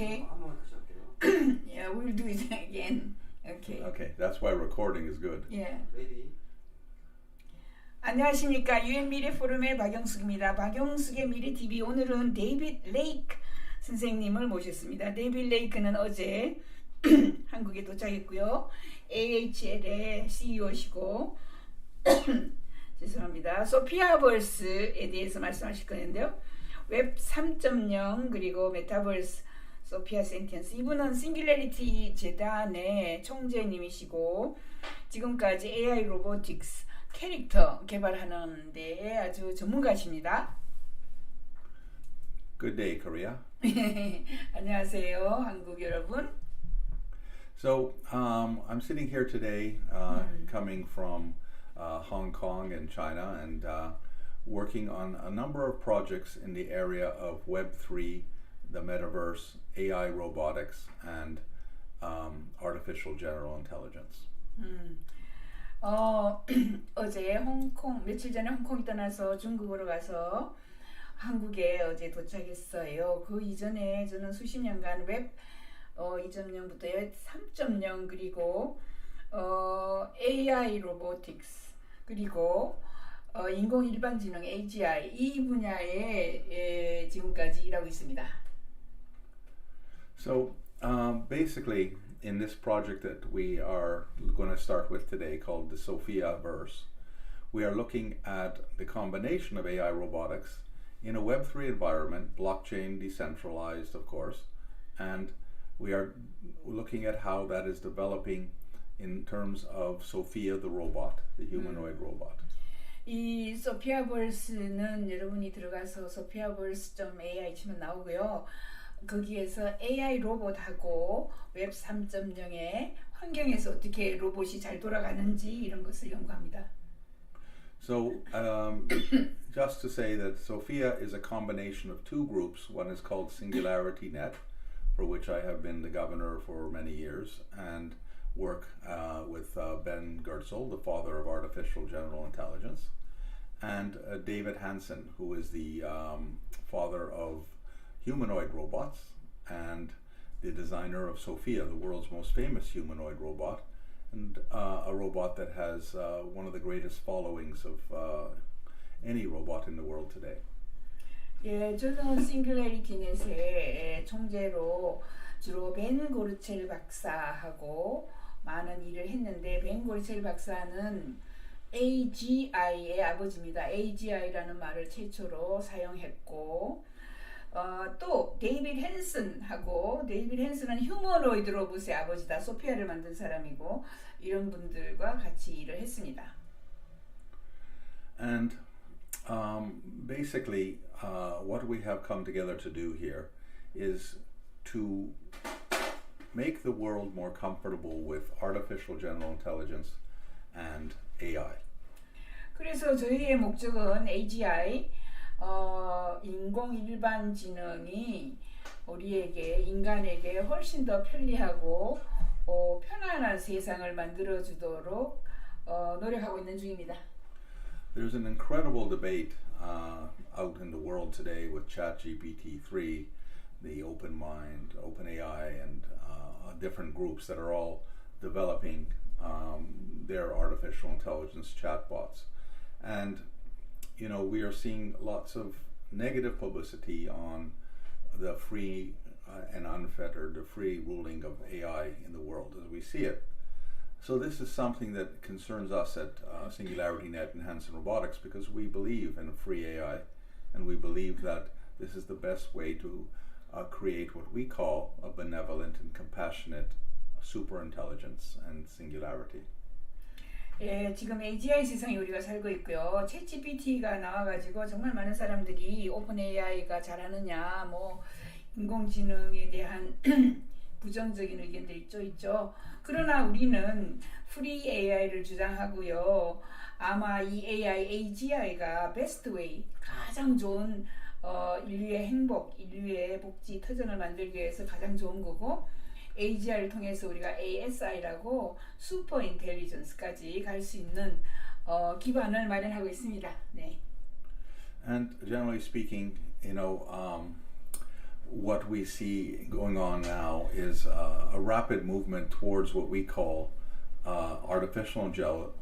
Okay. 한번 다시 할게요. Yeah, we'll do it again. Okay. Okay, that's why recording is good. Yeah. 레디. 안녕하십니까. 유엔미래포럼의 박영숙입니다. 박영숙의 미래TV 오늘은 데이빗 레이크 선생님을 모셨습니다. 데이빗 레이크는 어제 한국에 도착했고요. AHL의 CEO시고 죄송합니다. 소피아버스에 대해서 말씀하실 건데요. 웹 3.0 그리고 메타버스 소피아 센티언스 이분은 싱귤레리티 재단의 총재님이시고 지금까지 AI 로보틱스 캐릭터 개발하는 데에 아주 전문가십니다. Good day, Korea. 안녕하세요, 한국 여러분. So I'm sitting here today, coming from Hong Kong and China, and working on a number of projects in the area of Web3, the metaverse, AI robotics, and artificial general intelligence. 어제 홍콩 며칠 전에 홍콩 떠나서 중국으로 가서 한국에 어제 도착했어요. 그 이전에 저는 수십 년간 웹 2.0부터 웹 3.0 그리고 AI 로보틱스 그리고 인공일반지능 AGI 이 분야에 지금까지 일하고 있습니다. So basically, in this project that we are going to start with today called the Sofiaverse, we are looking at the combination of AI robotics in a Web3 environment, blockchain decentralized, of course, and we are looking at how that is developing in terms of Sophia the robot, the humanoid robot. 이 소피아버스는 여러분이 들어가서 소피아버스.ai 치면 나오고요. 거기에서 AI 로봇하고 웹 3.0의 환경에서 어떻게 로봇이 잘 돌아가는지 이런 것을 연구합니다. So just to say that Sophia is a combination of two groups. One is called SingularityNet, for which I have been the governor for many years and work with Ben Goertzel, the father of artificial general intelligence, and David Hansen, who is the father of humanoid robots and the designer of Sophia, the world's most famous humanoid robot, and a robot that has one of the greatest followings of any robot in the world today. 예, 저는 싱귤레리티넷의 총재로 주로 벤 고르첼 박사하고 많은 일을 했는데 벤 고르첼 박사는 AGI의 아버지입니다. AGI라는 말을 최초로 사용했고 또 데이빗 헨슨하고 데이빗 헨슨은 휴머노이드 로봇의 아버지다. 소피아를 만든 사람이고 이런 분들과 같이 일을 했습니다. And basically what we have come together to do here is to make the world more comfortable with artificial general intelligence and AI. 그래서 저희의 목적은 AGI 인공일반지능이 우리에게 인간에게 훨씬 더 편리하고 편안한 세상을 만들어 주도록 노력하고 있는 중입니다. There's an incredible debate out in the world today with ChatGPT-3, the OpenMind, OpenAI, and different groups that are all developing their artificial intelligence chatbots. And you know, we are seeing lots of negative publicity on the free and unfettered, the free ruling of AI in the world as we see it. So this is something that concerns us at SingularityNet and Hansen Robotics because we believe in free AI and we believe that this is the best way to create what we call a benevolent and compassionate superintelligence and singularity. 예, 지금 AGI 세상에 우리가 살고 있고요. 챗GPT가 나와가지고 정말 많은 사람들이 오픈 AI가 잘하느냐, 뭐 인공지능에 대한 부정적인 의견들이 있죠. 그러나 우리는 프리 AI를 주장하고요. 아마 이 AI, AGI가 베스트 웨이, 가장 좋은 인류의 행복, 인류의 복지, 터전을 만들기 위해서 가장 좋은 거고 AGI를 통해서 우리가 ASI라고 슈퍼 인텔리전스까지 갈 수 있는 기반을 마련하고 있습니다. 네. And generally speaking, you know, what we see going on now is a rapid movement towards what we call artificial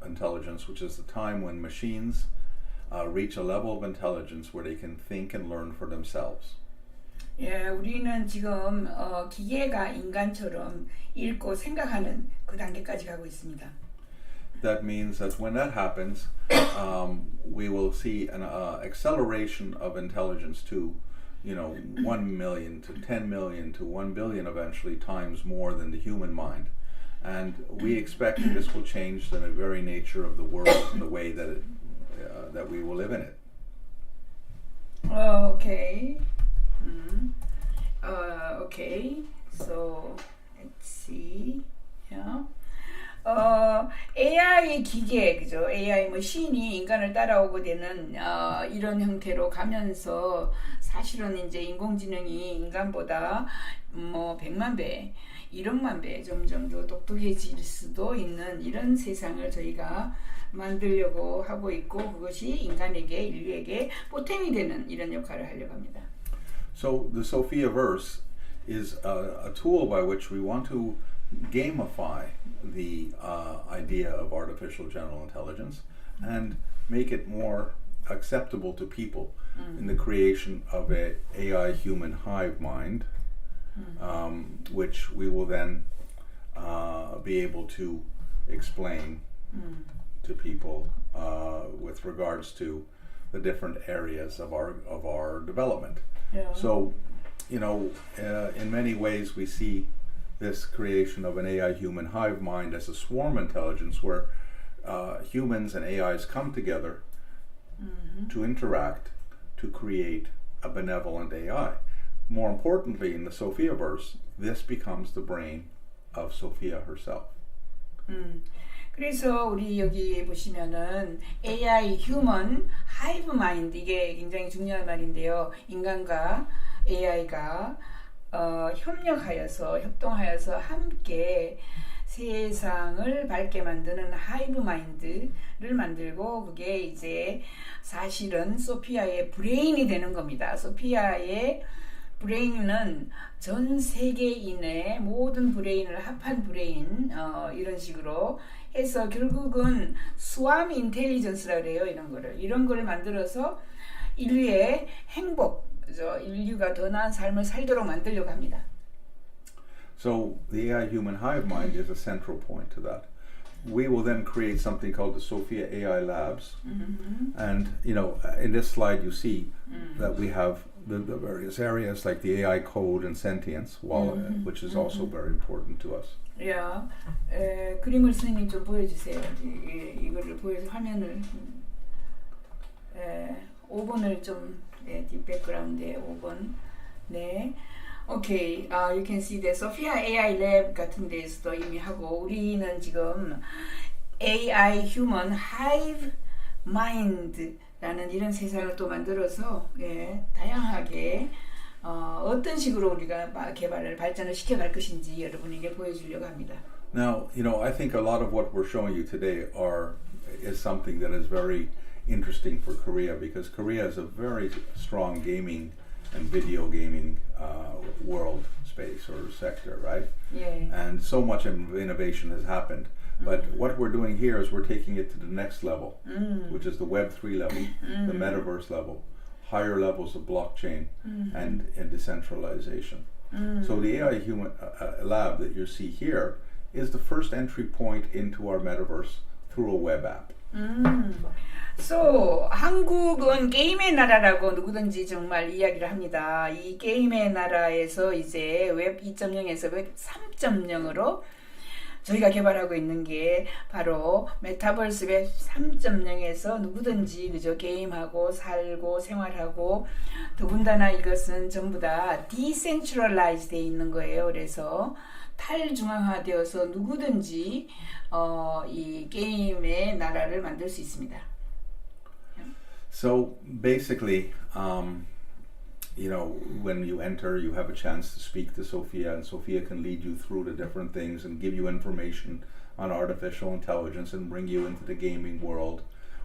intelligence, which is the time when machines reach a level of intelligence where they can think and learn for themselves. 예, 우리는 지금 기계가 인간처럼 읽고 생각하는 그 단계까지 가고 있습니다. That means that when that happens, we will see an acceleration of intelligence to, 1 million to 10 million to 1 billion eventually times more than the human mind. And we expect that this will change the very nature of the world and the way that we will live in it. Okay. Okay. So let's see. Yeah. AI 기계, 그죠? AI 머신이 인간을 따라오게 되는 이런 형태로 가면서 사실은 이제 인공지능이 인간보다 100만 배, 1억만 배 점점 더 똑똑해질 수도 있는 이런 세상을 저희가 만들려고 하고 있고, 그것이 인간에게, 인류에게 보탬이 되는 이런 역할을 하려고 합니다. So the Sophiaverse is a tool by which we want to gamify the idea of artificial general intelligence and make it more acceptable to people in the creation of a AI human hive mind, which we will then be able to explain to people with regards to the different areas of our development. Yeah. So, in many ways we see this creation of an AI human hive mind as a swarm intelligence where humans and AIs come together to interact to create a benevolent AI. More importantly, in the Sophiaverse, this becomes the brain of Sophia herself. 그래서 우리 여기 보시면은 AI human hive mind, 이게 굉장히 중요한 말인데요. 인간과 AI가 협동하여서 함께 세상을 밝게 만드는 하이브 마인드를 만들고, 그게 이제 사실은 소피아의 브레인이 되는 겁니다. 소피아의 브레인은 전 세계인의 모든 브레인을 합한 브레인, 이런 식으로 해서 결국은 스왑 인텔리전스라고 그래요. 이런 거를 만들어서 인류의 행복, 인류가 더 나은 삶을 살도록 만들려고 합니다. So the AI human hive mind is a central point to that. We will then create something called the Sophia AI Labs, and in this slide you see that we have the various areas like the AI code and sentience, which is also very important to us. 야, 그림을 선생님 좀 보여주세요. 이거를 보여서 화면을 5번을 좀 뒷백그라운드에 5번. 네. 오케이. You can see that Sophia AI Lab 같은 데서도 이미 하고, 우리는 지금 AI Human Hive Mind라는 이런 세상을 또 만들어서 다양하게 어떤 식으로 우리가 발전을 시켜갈 것인지 여러분에게 보여주려고 합니다. Now, I think a lot of what we're showing you today is something that is very interesting for Korea, because Korea is a very strong gaming and video gaming world space or sector, right? Yeah. And so much innovation has happened. But what we're doing here is we're taking it to the next level, which is the Web3 level, the metaverse level, higher levels of blockchain and decentralization. So the AI human lab that you see here is the first entry point into our metaverse through a web app. So, 한국은 게임의 나라라고 누구든지 정말 이야기를 합니다. 이 게임의 나라에서 이제 웹 2.0에서 웹 3.0으로 저희가 개발하고 있는 게 바로 메타버스 웹 3.0에서 누구든지 그저 게임하고 살고 생활하고, 더군다나 이것은 전부 다 디센트럴라이즈 되어 있는 거예요. 그래서 탈중앙화되어서 누구든지 이 게임의 나라를 만들 수 있습니다. So basically, when you enter, you have a chance to speak to Sophia, and Sophia can lead you through the different things and give you information on artificial intelligence and bring you into the gaming world.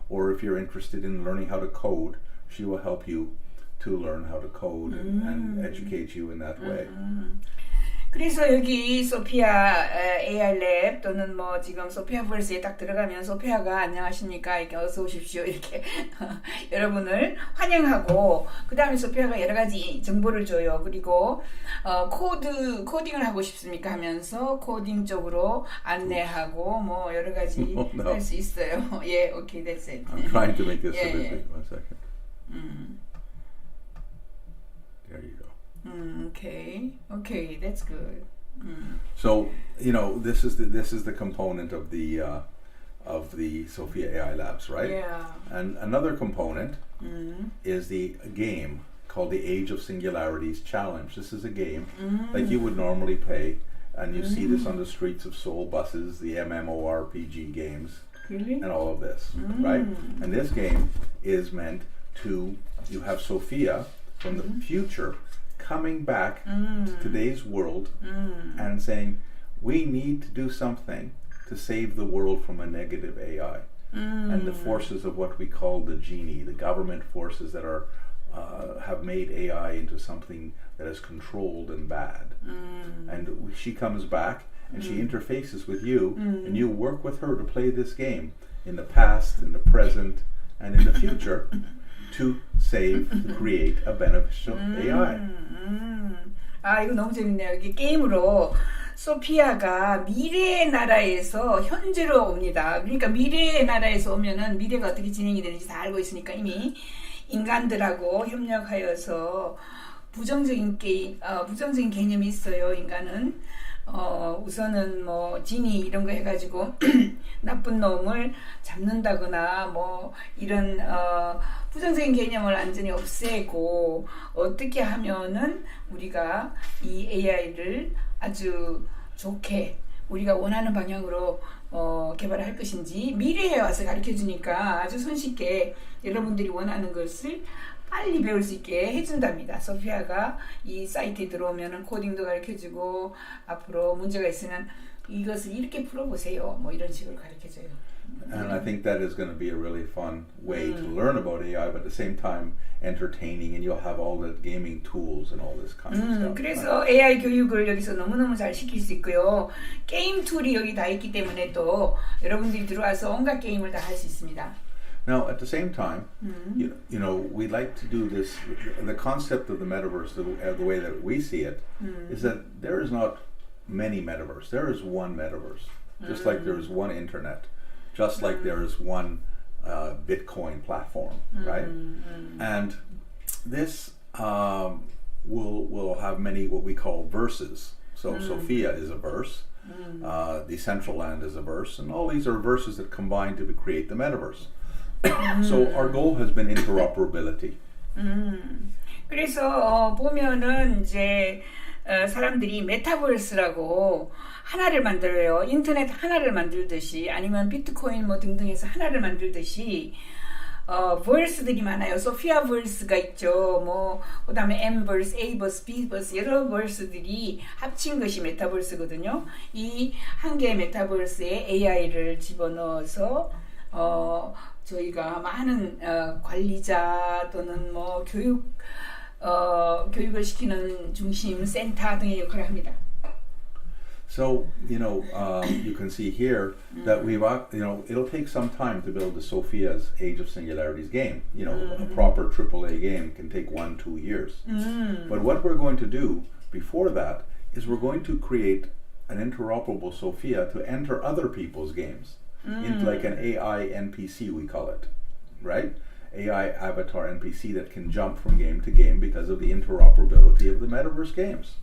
Or if you're interested in learning how to code, she will help you to learn how to code and educate you in that way. 그래서 여기 소피아 AI 랩 또는 뭐 지금 소피아버스에 딱 들어가면 소피아가 안녕하십니까 이렇게 어서 오십시오 이렇게 여러분을 환영하고 그 다음에 소피아가 여러 가지 정보를 줘요. 그리고 코딩을 하고 싶습니까 하면서 코딩 쪽으로 안내하고 뭐 여러 가지 할 수 있어요. 예, okay, that's it. I'm trying to make this a bit big. 1 second. There you go. Okay, that's good. So this is the component of the Sophia AI Labs, right? Yeah. And another component is the game called the Age of Singularities Challenge. This is a game like you would normally play, and you see this on the streets of Seoul buses, the MMORPG games, Really? and all of this, right? And this game is meant to, you have Sophia from the future coming back to today's world and saying, we need to do something to save the world from a negative AI and the forces of what we call the genie, the government forces that are have made AI into something that is controlled and bad. And she comes back and she interfaces with you and you work with her to play this game in the past, in the present, and in the future to save, to create a beneficial AI. 아, 이거 너무 재밌네요. 이게 게임으로 소피아가 미래의 나라에서 현재로 옵니다. 그러니까 미래의 나라에서 오면은 미래가 어떻게 진행이 되는지 다 알고 있으니까 이미 인간들하고 협력하여서 부정적인 개념이 있어요. 인간은 우선은 뭐 지니 이런 거 해가지고 나쁜 놈을 잡는다거나 뭐 이런 부정적인 개념을 완전히 없애고 어떻게 하면은 우리가 이 AI를 아주 좋게 우리가 원하는 방향으로 개발할 것인지 미래에 와서 가르쳐주니까 아주 손쉽게 여러분들이 원하는 것을 빨리 배울 수 있게 해준답니다. 소피아가 이 사이트에 들어오면은 코딩도 가르쳐주고 앞으로 문제가 있으면 이것을 이렇게 풀어보세요. 뭐 이런 식으로 가르쳐줘요. And I think that is going to be a really fun way to learn about AI, but at the same time entertaining, and you'll have all the gaming tools and all this kind of stuff. 그래서 AI 교육을 여기서 너무너무 잘 시킬 수 있고요. 게임 툴이 여기 다 있기 때문에 또 여러분들이 들어와서 온갖 게임을 다 할 수 있습니다. Now, at the same time, you know, we like to do this. The concept of the metaverse, the way that we see it, is that there is not many metaverse. There is one metaverse, just like there is one internet, just like there is one Bitcoin platform, right? And this will have many what we call verses. So Sophia is a verse. Decentraland is a verse, and all these are verses that combine to create the metaverse. So our goal has been interoperability. 그래서 보면은 이제 사람들이 메타버스라고 하나를 만들어요. 인터넷 하나를 만들듯이 아니면 비트코인 뭐 등등해서 하나를 만들듯이 버스들이 많아요. 소피아버스가 있죠. 뭐 그다음에 M버스, A버스, B버스 여러 버스들이 합친 것이 메타버스거든요. 이 한 개의 메타버스에 AI를 집어넣어서 저희가 많은 관리자 또는 뭐 교육을 시키는 중심 센터 등의 역할을 합니다. So you know, you can see here that we've it'll take some time to build the Sophia's Age of Singularities game. You know, a proper AAA game can take 1-2 years. But what we're going to do before that is we're going to create an interoperable Sophia to enter other people's games. Into like an AI NPC, we call it, right? AI avatar NPC that can jump from game to game because of the interoperability of the metaverse games.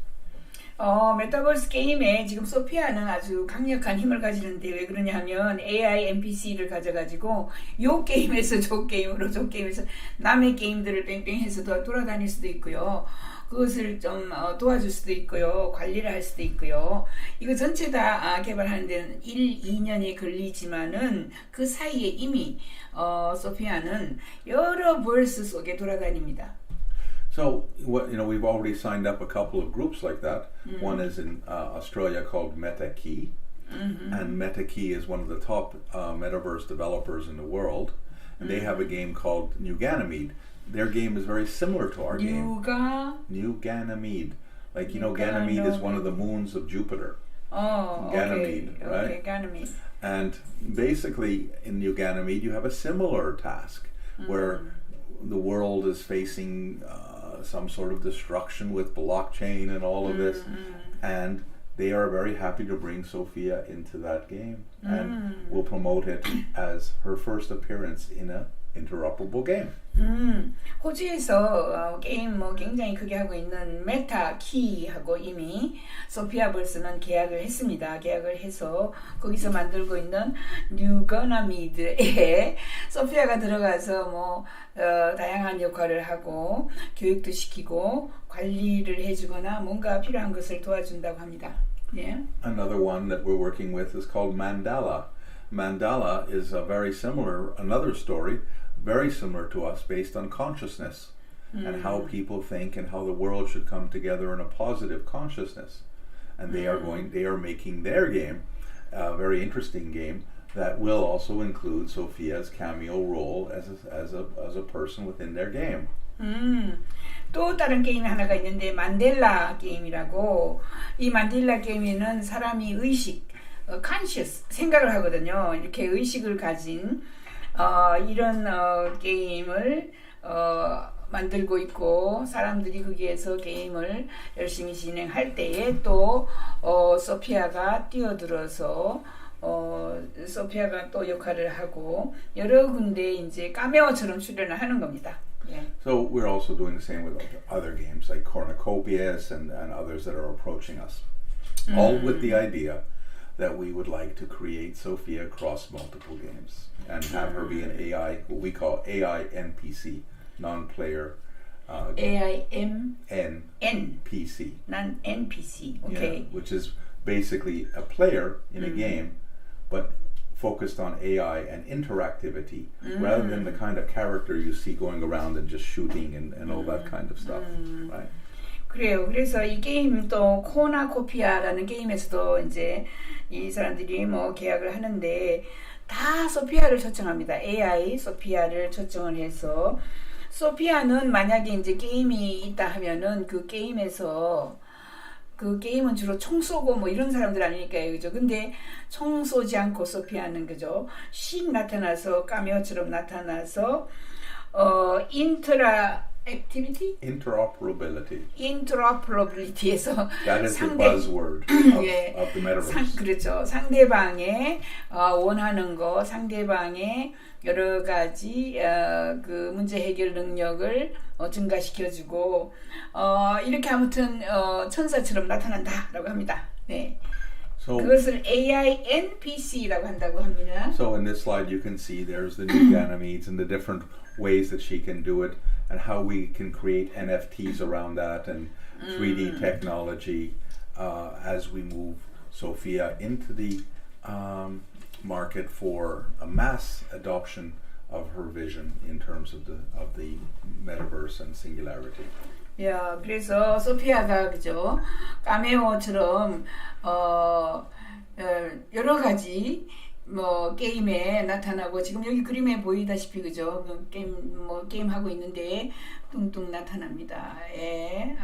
메타버스 게임에 지금 소피아는 아주 강력한 힘을 가지는데 왜 그러냐 하면 AI NPC를 가져가지고 요 게임에서 저 게임으로 저 게임에서 남의 게임들을 뺑뺑해서 돌아다닐 수도 있고요. 그것을 좀 도와줄 수도 있고요. 관리를 할 수도 있고요. 이거 전체 다 개발하는 데는 1-2년이 걸리지만은 그 사이에 이미 소피아는 여러 버스 속에 돌아다닙니다. So we've already signed up a couple of groups like that. One is in Australia called MetaKey, and MetaKey is one of the top metaverse developers in the world, and they have a game called New Ganymede their game is very similar to our game. New Ganymede. Like, you know, Ganymede is one of the moons of Jupiter. Oh, Ganymede, okay. right? Okay, Ganymede. And basically, in New Ganymede, you have a similar task where the world is facing some sort of destruction with blockchain and all of this. And they are very happy to bring Sophia into that game and will promote it as her first appearance in a interoperable game. 호주에서 게임 뭐 굉장히 크게 하고 있는 메타키하고 이미 소피아버스는 계약을 했습니다. 계약을 해서 거기서 만들고 있는 뉴거나미드에 소피아가 들어가서 뭐 다양한 역할을 하고 교육도 시키고 관리를 해주거나 뭔가 필요한 것을 도와준다고 합니다. Yeah. Another one that we're working with is called Mandala. Mandala is a very similar, another story, very similar to us, based on consciousness and how people think and how the world should come together in a positive consciousness. And they are making their game, a very interesting game that will also include Sophia's cameo role as a person within their game. 또 다른 게임이 하나가 있는데 만델라 게임이라고 이 만델라 게임에는 사람이 의식, conscious 생각을 하거든요. 이렇게 의식을 가진 이런 게임을 만들고 있고 사람들이 거기에서 게임을 열심히 진행할 때에 또 소피아가 뛰어들어서 소피아가 또 역할을 하고 여러 군데 이제 카메오처럼 출연을 하는 겁니다. Yeah. So we're also doing the same with other games like Cornucopias and others that are approaching us. All with the idea that we would like to create Sophia across multiple games and have her be an AI, what we call AI NPC, non-player. NPC. Non-NPC, okay. Yeah, which is basically a player in a game, but focused on AI and interactivity rather than the kind of character you see going around and just shooting and all that kind of stuff, right? 그래요. 그래서 이 게임 또 코나코피아라는 게임에서도 이제 이 사람들이 뭐 계약을 하는데 다 소피아를 초청합니다. AI 소피아를 초청을 해서 소피아는 만약에 이제 게임이 있다 하면은 그 게임에서 그 게임은 주로 총 쏘고 뭐 이런 사람들 아니니까요, 그죠? 근데 총 쏘지 않고 소피아는 그죠? 씩 나타나서 카메오처럼 나타나서 interoperability에서 That is the buzzword of the metaverse. 그렇죠. 상대방의 원하는 거, 상대방의 여러 가지 그 문제 해결 능력을 증가시켜주고 이렇게 아무튼 천사처럼 나타난다라고 합니다. 네. So, 그것을 AI NPC라고 한다고 합니다. So in this slide you can see there's the new Ganymedes and the different ways that she can do it and how we can create NFTs around that and 3D technology as we move Sophia into the market for a mass adoption of her vision in terms of the metaverse and singularity. 야, 그래서 소피아가 그죠? 카메오처럼 여러 가지 뭐 게임에 나타나고 지금 여기 그림에 보이다시피 그죠? 게임 하고 있는데 뚱뚱 나타납니다. 예,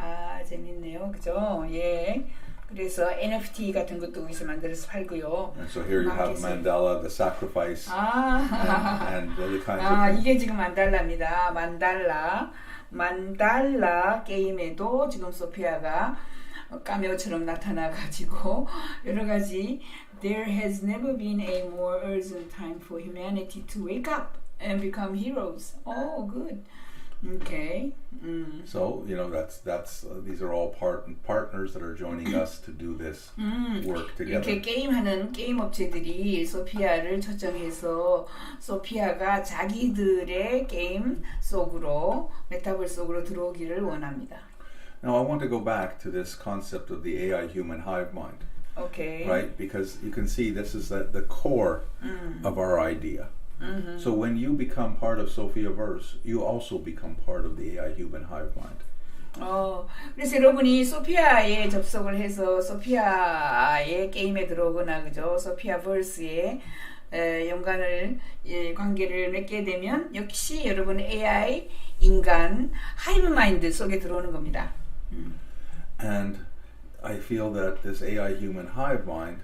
재밌네요, 그죠? 예. 그래서 NFT 같은 것도 여기서 만들어서 팔고요. And so here you have Mandala, the sacrifice, and the kinds of things. 이게 지금 만달라입니다. 만달라 게임에도 지금 소피아가 카메오처럼 나타나가지고 여러 가지 There has never been a more urgent time for humanity to wake up and become heroes. Oh, good. Okay. So that's these are all partners that are joining us to do this work together. 이렇게 게임하는 게임 업체들이 소피아를 초청해서 소피아가 자기들의 게임 속으로 메타버스 속으로 들어오기를 원합니다. Now I want to go back to this concept of the AI human hive mind. Okay. Right, because you can see this is the core of our idea. So when you become part of Sophiaverse, you also become part of the AI human hive mind. 그래서 여러분이 소피아에 접속을 해서 소피아의 게임에 들어오거나 그죠? 소피아버스에 연관을 관계를 맺게 되면 역시 여러분 AI 인간 하이브 마인드 속에 들어오는 겁니다. And I feel that this AI human hive mind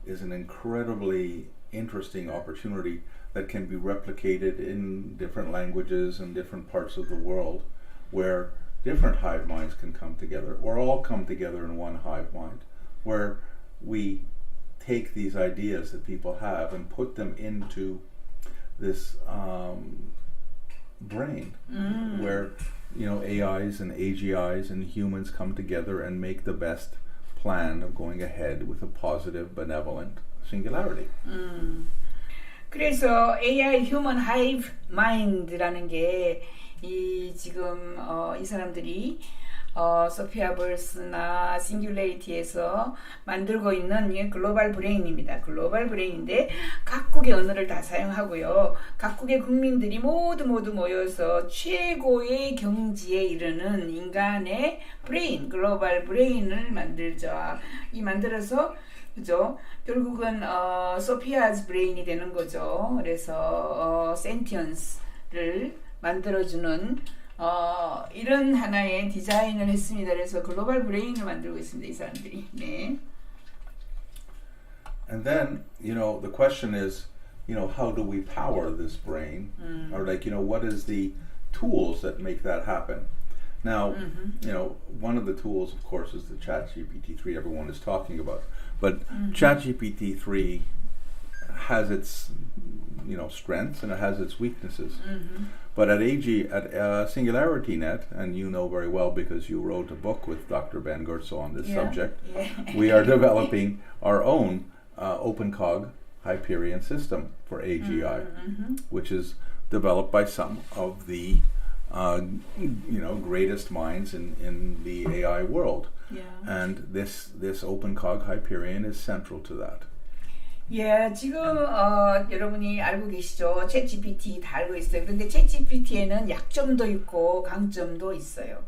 is an incredibly interesting opportunity that can be replicated in different languages and different parts of the world where different hive minds can come together or all come together in one hive mind where we take these ideas that people have and put them into this brain where AIs and AGIs and humans come together and make the best plan of going ahead with a positive benevolent singularity. 그래서 AI Human Hive Mind라는 게 이 지금 이 사람들이 소피아버스나 싱귤레이티에서 만들고 있는 이 글로벌 브레인입니다. 글로벌 브레인인데 각국의 언어를 다 사용하고요. 각국의 국민들이 모두 모여서 최고의 경지에 이르는 인간의 브레인, 글로벌 브레인을 만들죠. 이 만들어서 그죠? 결국은 소피아즈 브레인이 되는 거죠. 그래서 센티언스를 만들어주는 이런 하나의 디자인을 했습니다. 그래서 글로벌 브레인을 만들고 있습니다. 이 사람들이. 네. And then, the question is, how do we power this brain? Or what is the tools that make that happen? Now, one of the tools, of course, is the ChatGPT-3 everyone is talking about. But ChatGPT-3 has its, strengths and it has its weaknesses. But at SingularityNet, and you know very well because you wrote a book with Dr. Ben Gertzel on this subject, we are developing our own OpenCog Hyperion system for AGI, which is developed by some of the greatest minds in the AI world. And this OpenCog Hyperion is central to that. 예, 지금 여러분이 알고 계시죠? 챗GPT 다 알고 있어요. 그런데 챗GPT에는 약점도 있고 강점도 있어요.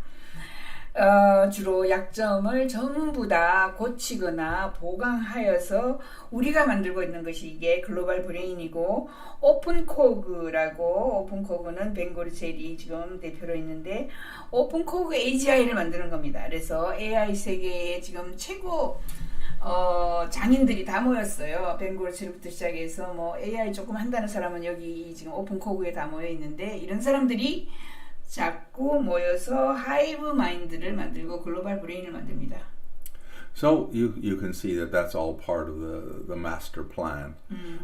주로 약점을 전부 다 고치거나 보강하여서 우리가 만들고 있는 것이 이게 글로벌 브레인이고 오픈코그는 벵고르첼이 지금 대표로 있는데 오픈코그 AGI를 만드는 겁니다. 그래서 AI 세계에 지금 최고 장인들이 다 모였어요. 벵고르첼부터 시작해서 뭐 AI 조금 한다는 사람은 여기 지금 오픈코그에 다 모여 있는데 이런 사람들이 자꾸 모여서 하이브 마인드를 만들고 글로벌 브레인을 만듭니다. So you can see that that's all part of the master plan.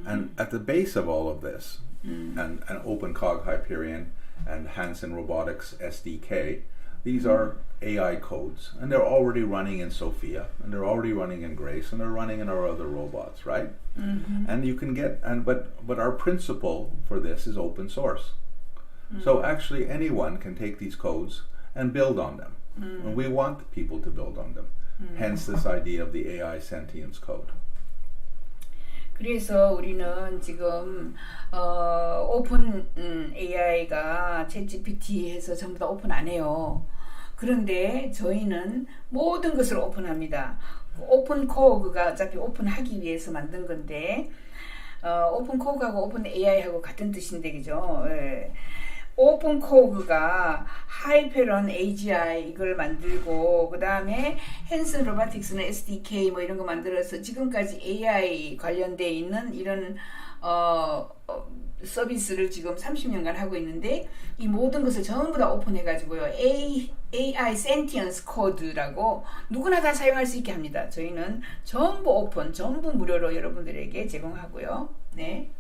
And at the base of all of this, and OpenCog Hyperion and Hanson Robotics SDK, these are AI codes, and they're already running in Sophia, and they're already running in Grace, and they're running in our other robots, right? And you can get, but our principle for this is open source. So actually anyone can take these codes and build on them. And we want people to build on them. Hence this idea of the AI sentience code. 그래서 우리는 지금 오픈 AI가 챗GPT에서 전부 다 오픈 안 해요. 그런데 저희는 모든 것을 오픈합니다. 오픈코그가 어차피 오픈하기 위해서 만든 건데 오픈코그하고 오픈 AI하고 같은 뜻인데 그죠? 예. 오픈코그가 하이페런 AGI 이걸 만들고 그 다음에 핸슨 로보틱스는 SDK 뭐 이런 거 만들어서 지금까지 AI 관련돼 있는 이런 서비스를 지금 30년간 하고 있는데 이 모든 것을 전부 다 오픈해가지고요. AI Sentience Code라고 누구나 다 사용할 수 있게 합니다. 저희는 전부 오픈, 전부 무료로 여러분들에게 제공하고요. 네.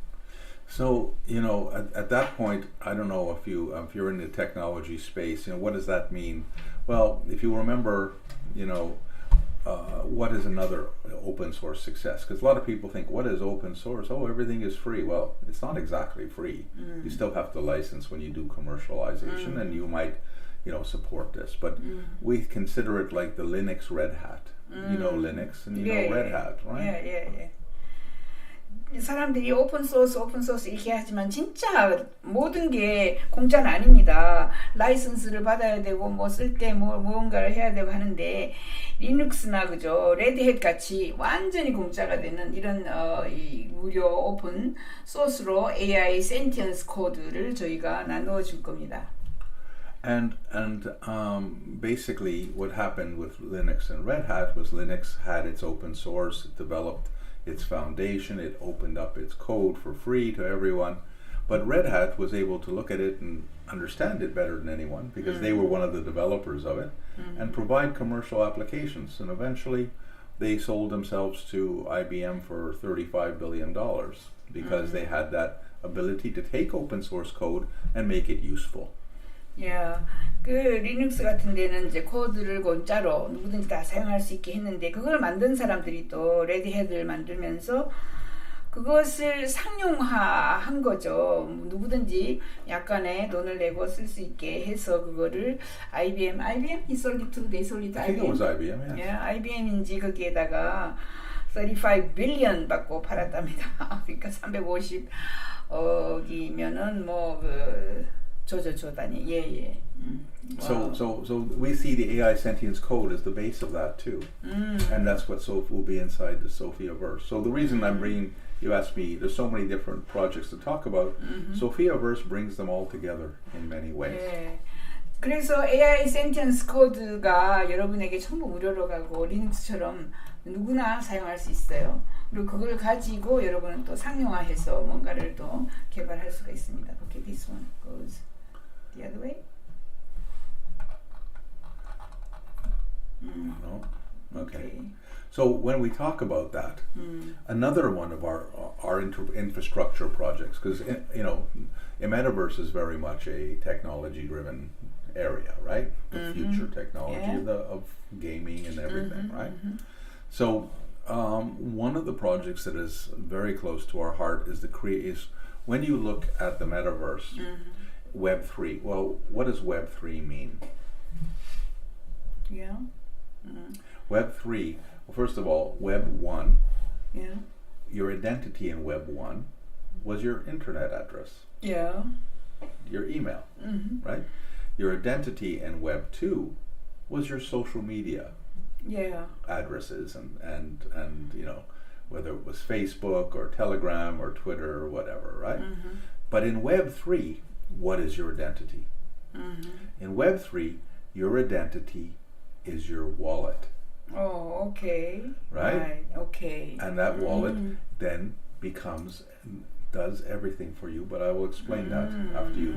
So, at that point, I don't know if you're in the technology space, what does that mean? Well, if you remember, what is another open source success? Because a lot of people think, what is open source? Oh, everything is free. Well, it's not exactly free. You still have to license when you do commercialization, and you might, support this. But we consider it like the Linux Red Hat. You know Linux and you know Red Hat, right? Yeah. 사람들이 오픈소스 이렇게 하지만 진짜 모든 게 공짜는 아닙니다. 라이선스를 받아야 되고 뭐 쓸 때 무언가를 해야 되고 하는데 리눅스나 그죠 레드햇 같이 완전히 공짜가 되는 이런 이 무료 오픈 소스로 AI 센티언스 코드를 저희가 나누어 줄 겁니다. And basically what happened with Linux and Red Hat was Linux had its open source, it developed its foundation, it opened up its code for free to everyone, but Red Hat was able to look at it and understand it better than anyone because they were one of the developers of it and provide commercial applications, and eventually they sold themselves to IBM for $35 billion because they had that ability to take open source code and make it useful. 야, 그 리눅스 같은 데는 이제 코드를 공짜로 누구든지 다 사용할 수 있게 했는데 그걸 만든 사람들이 또 레드햇을 만들면서 그것을 상용화한 거죠. 누구든지 약간의 돈을 내고 쓸 수 있게 해서 그거를 IBM he sold it to they sold it to I think it was IBM, yeah. Yeah, IBM인지 거기에다가 35 빌리언 받고 팔았답니다. 그러니까 350억이면은 뭐 그 조단위 예. So we see the AI sentience code as the base of that too, and that's what will be inside the Sophiaverse. So the reason I'm bringing, you asked me, there's so many different projects to talk about. Sophiaverse brings them all together in many ways. 예. 그래서 AI 센티언스 코드가 여러분에게 전부 무료로 가고 리눅스처럼 누구나 사용할 수 있어요. 그리고 그걸 가지고 여러분은 또 상용화해서 뭔가를 또 개발할 수가 있습니다. Okay, this one goes the other way. No? Okay. So when we talk about that, another one of our infrastructure projects, because you know, a metaverse is very much a technology-driven area, right? The future technology of gaming and everything, right? So one of the projects that is very close to our heart is when you look at the metaverse, Web3. Well, what does Web3 mean? Yeah. Web3. Well, first of all, Web 1. Yeah. Your identity in Web 1 was your internet address. Yeah. Your email, right? Your identity in Web 2 was your social media addresses and you know, whether it was Facebook or Telegram or Twitter or whatever, right? But in Web 3, what is your identity? In Web 3, your identity is your wallet. Oh, okay. Right? Okay. And that wallet then does everything for you, but I will explain that after you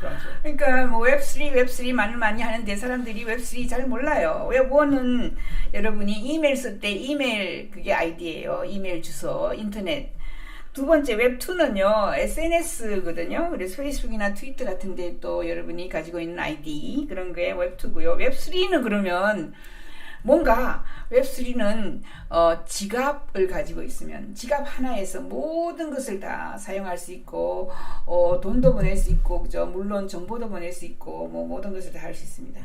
translate. 그러니까 뭐 웹3 말을 많이 하는데 사람들이 웹3 잘 몰라요. 웹1은 여러분이 이메일 쓸 때 이메일 그게 아이디예요. 이메일 주소, 인터넷. 두 번째 웹2는요. SNS거든요. 그래서 페이스북이나 트위터 같은 데 또 여러분이 가지고 있는 아이디 그런 게 웹2고요. 웹3는 그러면 뭔가 웹3는 지갑을 가지고 있으면 지갑 하나에서 모든 것을 다 사용할 수 있고 돈도 보낼 수 있고 그죠? 물론 정보도 보낼 수 있고 뭐 모든 것을 다 할 수 있습니다.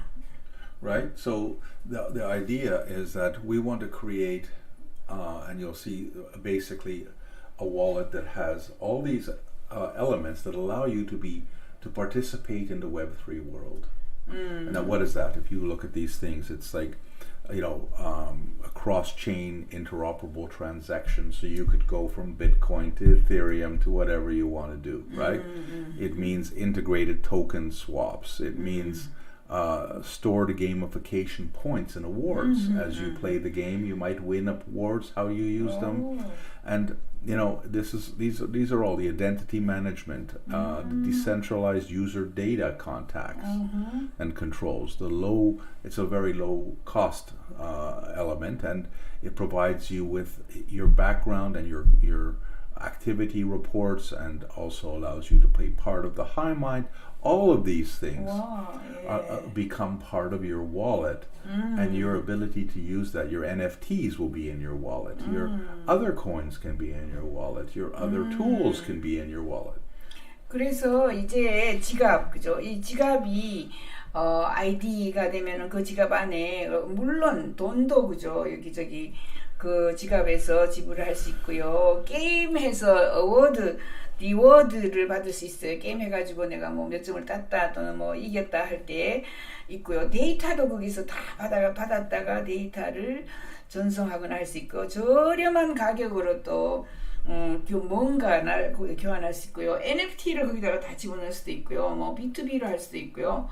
Right? So the idea is that we want to create and you'll see basically a wallet that has all these elements that allow you to participate in the Web3 world. Now what is that? If you look at these things, it's like you know, a cross-chain interoperable transaction, so you could go from Bitcoin to Ethereum to whatever you want to do, right? It means integrated token swaps. It means stored gamification points and awards. As you play the game, you might win awards, how you use them. And you know, these are all the identity management, the decentralized user data contacts and controls. It's a very low cost element, and it provides you with your background and your activity reports, and also allows you to play part of the high mind. All of these things become part of your wallet, and your ability to use that. Your NFTs will be in your wallet. Your other coins can be in your wallet. Your other tools can be in your wallet. 그래서 이제 지갑, 그죠? 이 지갑이 ID가 되면은 그 지갑 안에 물론 돈도 그죠 여기저기 그 지갑에서 지불을 할 수 있고요. 게임해서 리워드를 받을 수 있어요. 게임 해가지고 내가 뭐 몇 점을 땄다 또는 뭐 이겼다 할 때 있고요. 데이터도 거기서 다 받았다가 데이터를 전송하거나 할 수 있고 저렴한 가격으로 또 뭔가를 교환할 수 있고요. NFT를 거기다가 다 집어넣을 수도 있고요. 뭐 B2B로 할 수도 있고요.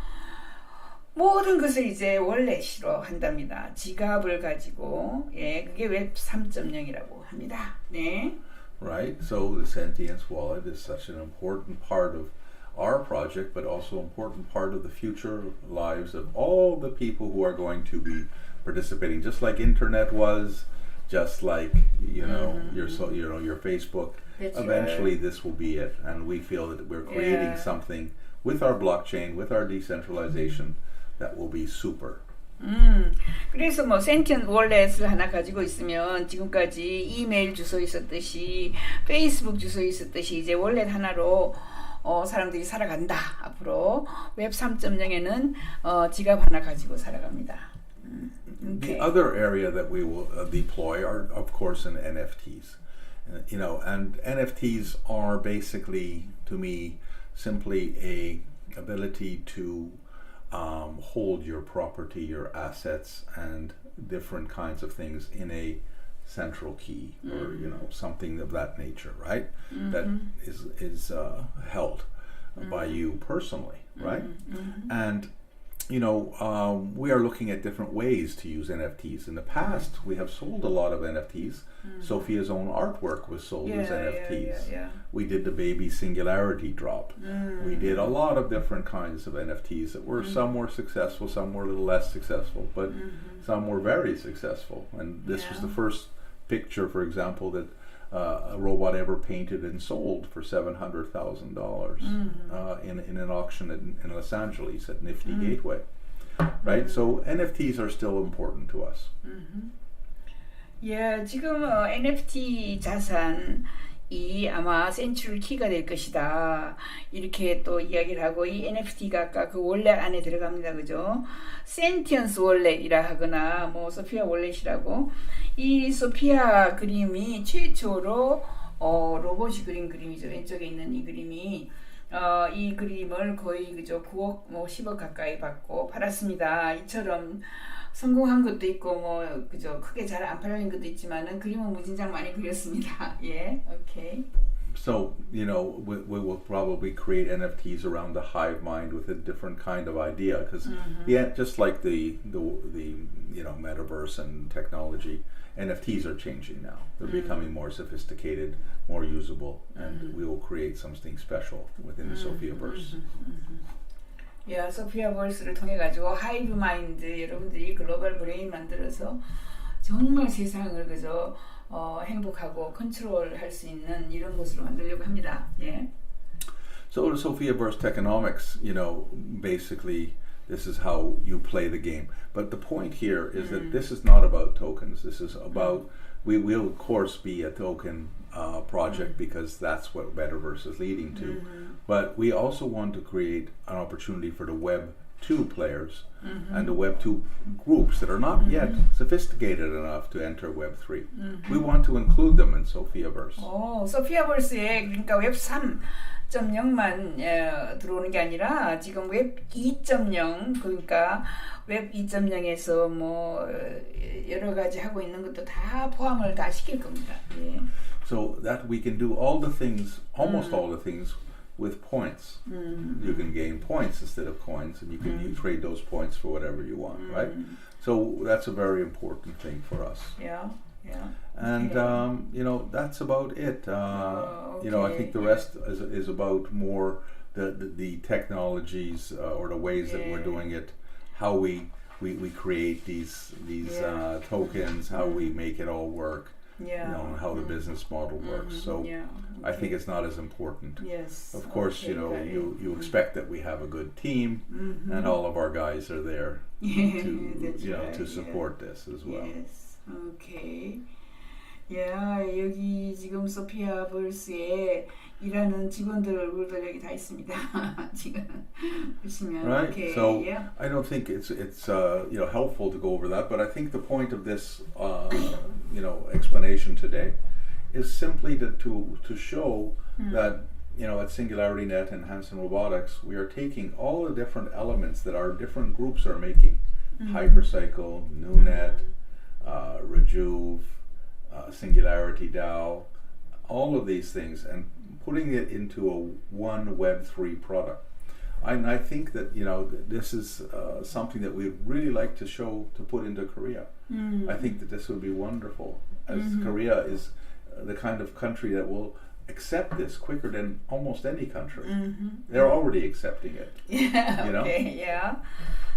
모든 것을 이제 월렛으로 한답니다. 지갑을 가지고 그게 웹 3.0이라고 합니다. 네. Right. So the sentience wallet is such an important part of our project, but also important part of the future lives of all the people who are going to be participating. Just like internet was, just like your Facebook. That's Eventually, right. this will be it, and we feel that we're creating something with our blockchain, with our decentralization, that will be super. 그래서 뭐 센티언 월렛을 하나 가지고 있으면 지금까지 이메일 주소 있었듯이 페이스북 주소 있었듯이 이제 월렛 하나로 사람들이 살아간다. 앞으로 웹 3.0에는 지갑 하나 가지고 살아갑니다. The other area that we will deploy are, of course, in NFTs. And NFTs are basically, to me, simply a ability to hold your property, your assets, and different kinds of things in a central key, or something of that nature, right? That is held by you personally, right? And we are looking at different ways to use NFTs. In the past, we have sold a lot of NFTs. Sophia's own artwork was sold as NFTs. We did the baby singularity drop. We did a lot of different kinds of NFTs that were some were successful, some were a little less successful, but some were very successful. And this was the first picture, for example, that a robot ever painted and sold for $700,000 in an auction in Los Angeles at Nifty Gateway. Right? So NFTs are still important to us. 지금 NFT 자산이 아마 센츄럴 키가 될 것이다. 이렇게 또 이야기를 하고 이 NFT가 아까 그 월렛 안에 들어갑니다. 그죠? 센티언스 월렛이라 하거나 뭐 소피아 월렛이라고 이 소피아 그림이 최초로 로봇이 그린 그림이죠. 왼쪽에 있는 이 그림이 이 그림을 거의 그죠 9억 뭐 10억 가까이 받고 팔았습니다. 이처럼 성공한 것도 있고 뭐 그죠 크게 잘 안 팔린 것도 있지만은 그림은 무진장 많이 그렸습니다. 오케이. So we will probably create NFTs around the hive mind with a different kind of idea, because just like the metaverse and technology, NFTs are changing now. They're becoming more sophisticated, more usable, and we will create something special within the Sophiaverse. 소피아버스를 통해 가지고 하이브 마인드 여러분들이 글로벌 브레인 만들어서 정말 세상을 그저 행복하고 컨트롤할 수 있는 이런 곳으로 만들려고 합니다. So the Sophiaverse Techonomics, basically this is how you play the game. But the point here is that this is not about tokens. This is about, we will of course be a token project because that's what Metaverse is leading to. But we also want to create an opportunity for the Web 2 players and the Web 2 groups that are not yet sophisticated enough to enter Web 3. We want to include them in Sophiaverse. 소피아버스에 그러니까 웹 3.0만 들어오는 게 아니라 지금 웹 2.0 그러니까 웹 2.0에서 뭐 여러 가지 하고 있는 것도 다 포함을 다 시킬 겁니다. So that we can do all the things, almost all the things, with points. You can gain points instead of coins, and you can trade those points for whatever you want, right? So that's a very important thing for us. And that's about it. I think the rest is about more the technologies or the ways that we're doing it, how we create these tokens, how we make it all work. How the business model works. So I think it's not as important. Of course, you expect that we have a good team, and all of our guys are there to support this as well. 여기 지금 소피아버스에 일하는 직원들 얼굴들 여기 다 있습니다. 지금 보시면 Right. okay, So yeah. I don't think it's helpful to go over that, but I think the point of this explanation today is simply to show that at SingularityNet and Hanson Robotics we are taking all the different elements that our different groups are making, Hypercycle, NewNet, Rejuve, Singularity DAO, all of these things, and putting it into a one Web3 product. And I think that this is something that we'd really like to put into Korea. I think that this would be wonderful, as Korea is the kind of country that will accept this quicker than almost any country. They're already accepting it. Yeah. Okay. Yeah.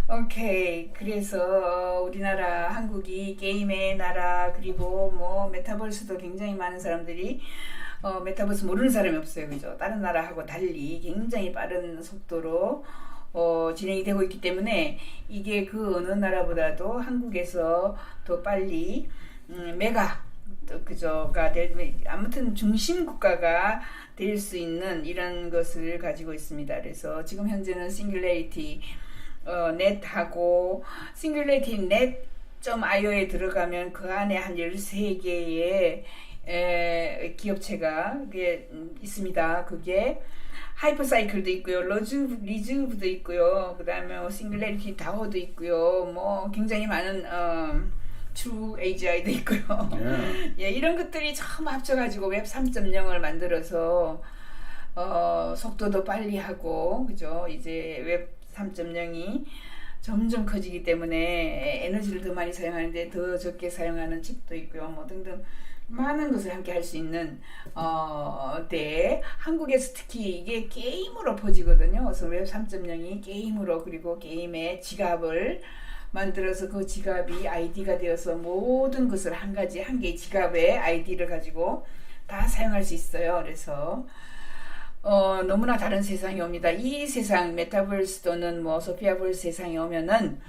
오케이. 그래서 우리나라 한국이 게임의 나라 그리고 뭐 메타버스도 굉장히 많은 사람들이 메타버스 모르는 사람이 없어요. 그죠? 다른 나라하고 달리 굉장히 빠른 속도로 진행이 되고 있기 때문에 이게 그 어느 나라보다도 한국에서 더 빨리 메가 그저가 될 아무튼 중심 국가가 될 수 있는 이런 것을 가지고 있습니다. 그래서 지금 현재는 싱귤레이티 넷하고 싱귤레이티 넷.io에 들어가면 그 안에 한 13개의 기업체가 있습니다. 그게 하이퍼사이클도 있고요, 리즈브도 있고요, 그 다음에 싱귤레이티 다오도 있고요, 뭐 굉장히 많은 트루 AGI도 있고요. 예, 이런 것들이 처음 합쳐가지고 웹 3.0을 만들어서 속도도 빨리 하고 그죠? 이제 웹 3.0이 점점 커지기 때문에 에너지를 더 많이 사용하는데 더 적게 사용하는 칩도 있고요, 뭐 등등 많은 것을 함께 할 수 있는 때 한국에서 특히 이게 게임으로 퍼지거든요. 그래서 웹 3.0이 게임으로 그리고 게임의 지갑을 만들어서 그 지갑이 아이디가 되어서 모든 것을 한 개의 지갑의 아이디를 가지고 다 사용할 수 있어요. 그래서 너무나 다른 세상이 옵니다. 이 세상 메타버스 또는 뭐 소피아버스 세상에 오면은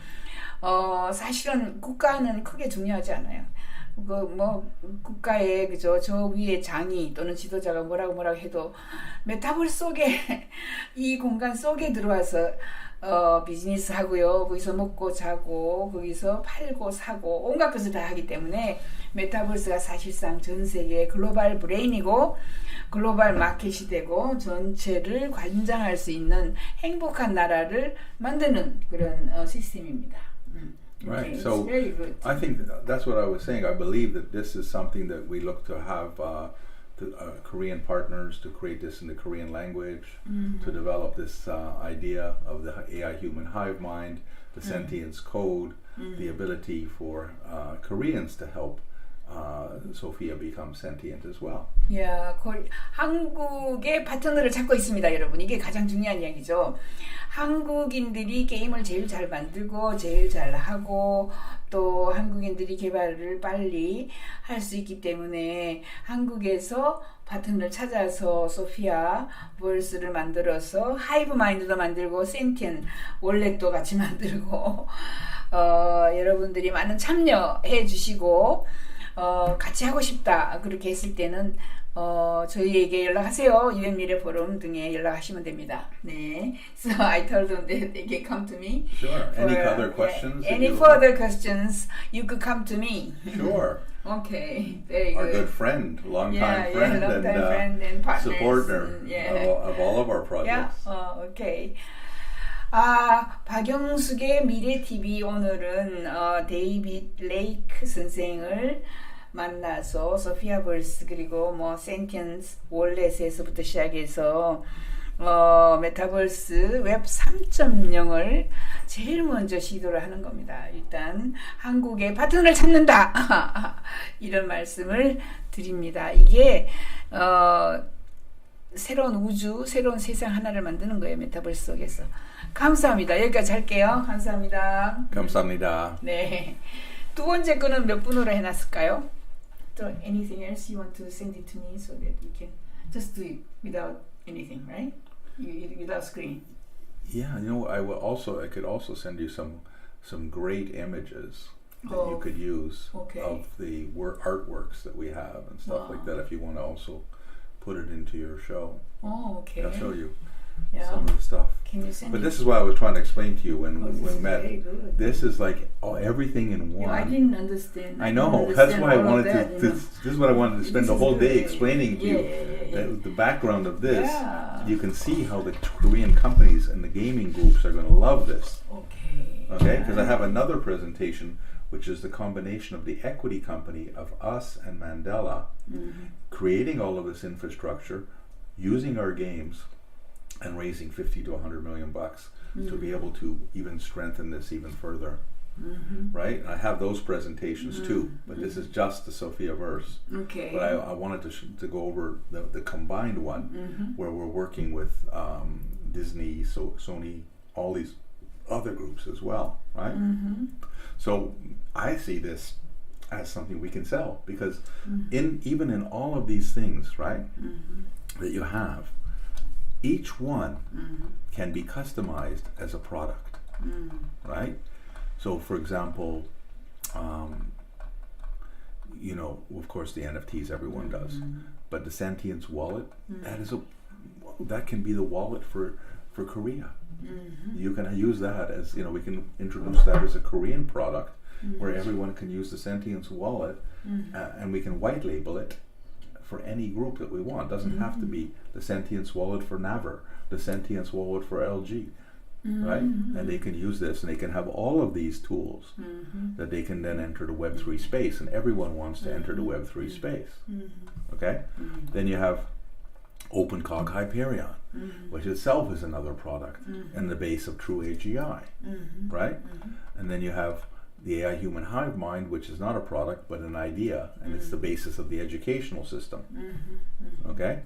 사실은 국가는 크게 중요하지 않아요. 국가에 그죠, 저 위에 장이 또는 지도자가 뭐라고 해도 메타버스 속에 이 공간 속에 들어와서 비즈니스 하고요, 거기서 먹고 자고 거기서 팔고 사고 온갖 것을 다 하기 때문에 메타버스가 사실상 전 세계 글로벌 브레인이고 글로벌 마켓이 되고 전체를 관장할 수 있는 행복한 나라를 만드는 그런 시스템입니다. Right. Okay, So very good. I think that's what I was saying. I believe that this is something that we look to have Korean partners to create this in the Korean language, to develop this idea of the AI human hive mind, the sentience code, the ability for Koreans to help Sophia become sentient as well. 야, 한국의 파트너를 찾고 있습니다, 여러분. 이게 가장 중요한 이야기죠. 한국인들이 게임을 제일 잘 만들고 제일 잘 하고 또 한국인들이 개발을 빨리 할 수 있기 때문에 한국에서 파트너를 찾아서 소피아 버스를 만들어서 하이브 마인드도 만들고 센티언 월렛도 같이 만들고 여러분들이 많은 참여해 주시고 같이 하고 싶다 그렇게 했을 때는 저희에게 연락하세요. 유엔미래포럼 등에 연락하시면 됩니다. 네. So I told them that they can come to me. Sure. Any other questions? Any further questions, you could come to me. Sure. Okay. Very Our good. good friend, long-time friend, friend and partners. supporter Yeah. of all of our projects. Yeah. Okay. 박영숙의 미래TV 오늘은 데이빗 레이크 선생을 만나서 소피아버스 그리고 뭐 센티언스 월렛에서부터 시작해서 메타버스 웹 3.0을 제일 먼저 시도를 하는 겁니다. 일단 한국의 파트너를 찾는다 이런 말씀을 드립니다. 이게 새로운 우주, 새로운 세상 하나를 만드는 거예요. 메타버스 속에서. 감사합니다. 여기까지 할게요. 감사합니다. 감사합니다. 네. 두 번째 거는 몇 분으로 해놨을까요? So anything else you want to send it to me so that we can just do it without anything, right? Without screen. Yeah, I could also send you some great images that you could use of the artworks that we have and stuff like that if you want to also put it into your show. Oh, okay. I'll show you Yeah. some of the stuff. Can you send But me? this is what I was trying to explain to you when Oh, we this is met. very good. This is like everything in one. Yeah, I didn't understand. I know. didn't That's understand why I all of wanted that, to. you know. This is what I wanted to spend This the is whole day good. explaining to you. Yeah. The background of this. Yeah. You can see how the Korean companies and the gaming groups are going to love this. Okay. Okay, because I have another presentation, which is the combination of the equity company of us and Mandela, creating all of this infrastructure, using our games, and raising 50 to 100 million bucks to be able to even strengthen this even further. Right? I have those presentations too, but this is just the Sophiaverse. Okay. But I wanted to go over the combined one, where we're working with Disney, Sony, all these other groups as well, right? So I see this as something we can sell, because even in all of these things, right, that you have, each one can be customized as a product, right? So for example, you know, of course the NFTs everyone does, but the Sentience wallet, that can be the wallet for Korea. You can use that as, you know, we can introduce that as a Korean product where everyone can use the Sentience wallet, and we can white label it for any group that we want. Doesn't have to be the Sentience wallet for Naver, the Sentience wallet for LG, right? And they can use this, and they can have all of these tools that they can then enter the Web3 space, and everyone wants to enter the Web3 space. Okay? Then you have OpenCog Hyperion, which itself is another product and the base of True AGI, right? And then you have the AI Human Hive Mind, which is not a product but an idea, and it's the basis of the educational system. Okay?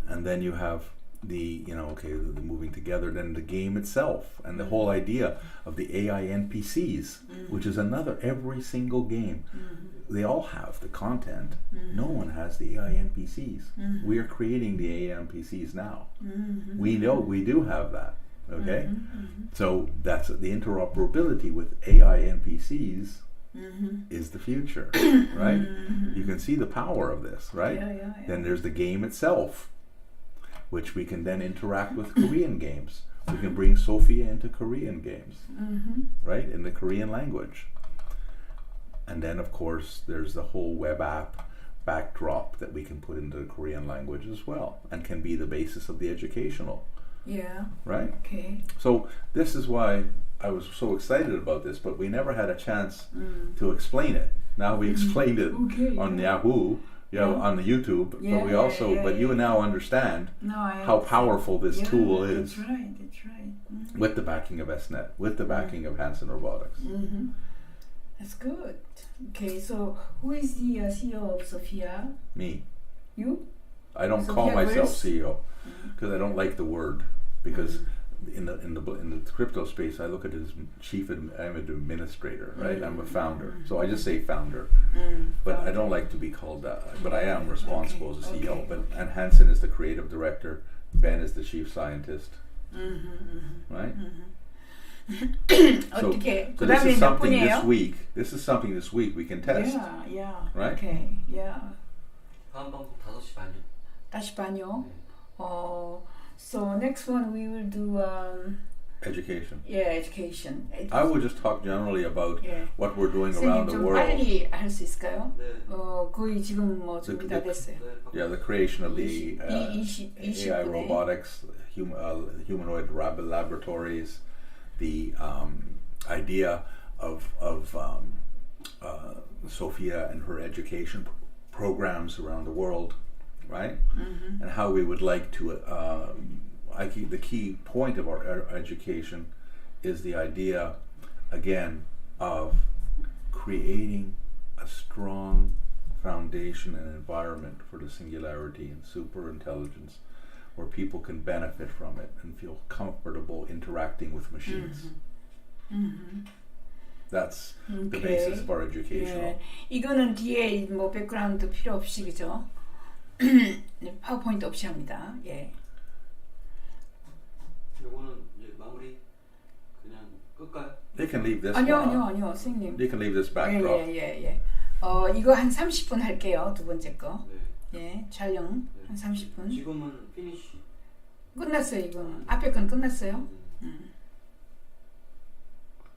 And then you have the, you know, okay, the moving together, then the game itself, and the whole idea of the AI NPCs, which is another, every single game, they all have the content. No one has the AI NPCs. We are creating the AI NPCs now. We know we do have that. Okay? So that's the interoperability with AI NPCs is the future, right? You can see the power of this, right? Then there's the game itself, which we can then interact with Korean games. We can bring Sophia into Korean games, right? In the Korean language. And then of course there's the whole web app backdrop that we can put into the Korean language as well, and can be the basis of the educational. Yeah. Right? Okay. So this is why I was so excited about this, but we never had a chance to explain it. Now we explained it on Yahoo, you know, on the YouTube, but we also, but you now understand how powerful this tool is. That's right. That's right. With the backing of SNet, with the backing of Hanson Robotics. That's good. Okay, so who is the CEO of Sophia? Me. You? I don't call myself CEO because I don't like the word, because in the crypto space I look at it as I'm an administrator, right? I'm a founder, so I just say founder. But I don't like to be called that. But I am responsible as a CEO. And Hanson is the creative director. Ben is the chief scientist. Right? So this is something this week. This is something this week we can test. Yeah. Right? Okay. Yeah. 다음 방송 5시 반이요. 5시 반이요. So next one we will do education. Yeah, education. I will just talk generally about what we're doing around the 좀 world. 빨리 할 수 있을까요? 네. 거의 지금 뭐 준비 다 됐어요. Yeah, the creation of the AI 20분에. robotics, humanoid laboratories, the idea of Sophia and her education programs around the world, right? And how we would like to, the key point of our education is the idea, again, of creating a strong foundation and environment for the singularity and super intelligence, where people can benefit from it and feel comfortable interacting with machines. That's the basis of our educational. 이거는 뒤에 뭐 백그라운드 필요 없이 그죠? 파워포인트 없이 합니다. 예. 이거는 이제 마무리 그냥 끌까요? They can leave this. 아니요, 선생님. They can leave this backdrop. 예. 이거 한 30분 할게요. 두 번째 거. 네. 예, 촬영 네. 한 30분. 지금은 피니시. 끝났어요, 이거는. 앞에 건 끝났어요. 음.